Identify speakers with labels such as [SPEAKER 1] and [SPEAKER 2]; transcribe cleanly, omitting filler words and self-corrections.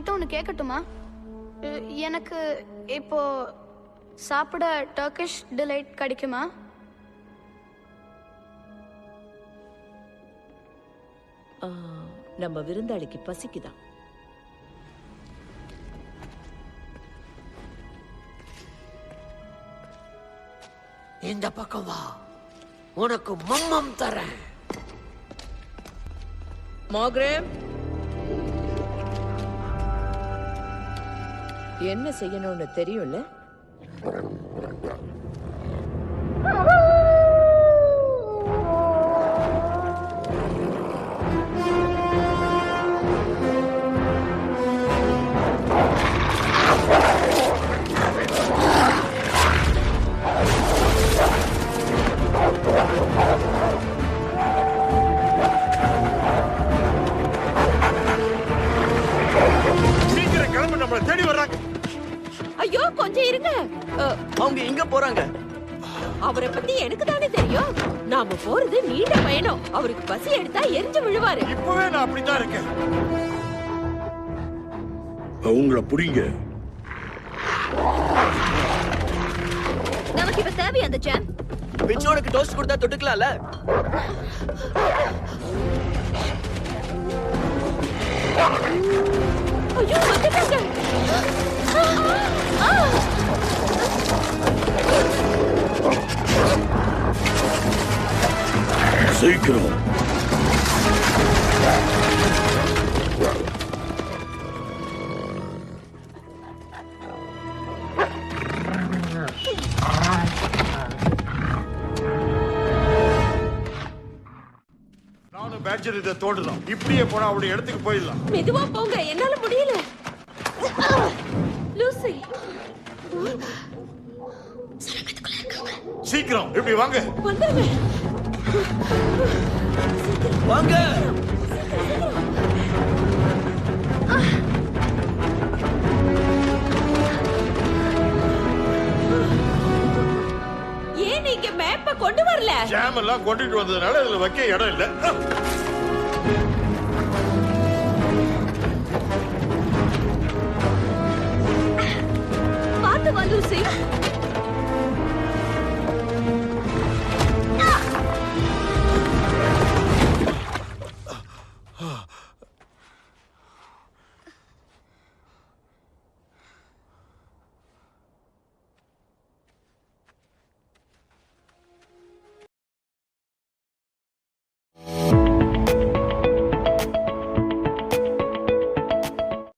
[SPEAKER 1] உங்ககிட்ட ஒன்று கேட்கட்டுமா? எனக்கு இப்போ சாப்பிட டர்க்கிஷ் டிலைட் கிடைக்குமா?
[SPEAKER 2] நம்ம விருந்தாளிக்கு பசிக்குதான்.
[SPEAKER 3] இந்த பக்கம் வா, உனக்கு மம்மம் தரேன்.
[SPEAKER 2] மார்கரெட், என்ன செய்யணும்னு தெரியும்ல?
[SPEAKER 4] சீக்கிரம் கிளம்பு, நம்மளை தேடி வர்றாங்க.
[SPEAKER 2] ஐயோ கொஞ்சம் இருங்க.
[SPEAKER 3] அவங்க எங்க போறாங்க?
[SPEAKER 2] அவரை பத்தி எனக்கு தானே தெரியும். நாம போறது நீண்ட பயணம். அவருக்கு பசி எடுத்தா எரிஞ்சு விழுவாரு.
[SPEAKER 4] இப்பவே நான் அப்படித்தான் இருக்கேன்.
[SPEAKER 5] அவங்கள புடிங்க.
[SPEAKER 1] நமக்கு இப்ப தேவை அந்த ஜாம்.
[SPEAKER 3] பிச்சோனுக்கு டோஸ்ட் கொடுத்தா தொட்டுக்கலாம்ல?
[SPEAKER 2] ஐயோ வந்துட்டாங்க.
[SPEAKER 5] சீக்கிரம்.
[SPEAKER 4] நானும் பேட்ஜர் இதை தோண்டலாம். இப்படியே போனா அவருடைய இடத்துக்கு போயிடலாம்.
[SPEAKER 2] மெதுவா போங்க, என்னால முடியல. லூசி,
[SPEAKER 4] சீக்கிரம் இப்படி வாங்க.
[SPEAKER 2] வந்துருங்க.
[SPEAKER 3] வாங்க.
[SPEAKER 2] ஏன் நீங்க மேப்ப கொண்டு வரல?
[SPEAKER 4] ஜாம் எல்லாம் கொண்டுட்டு வந்ததுனால இதுல வைக்க இடம் இல்ல.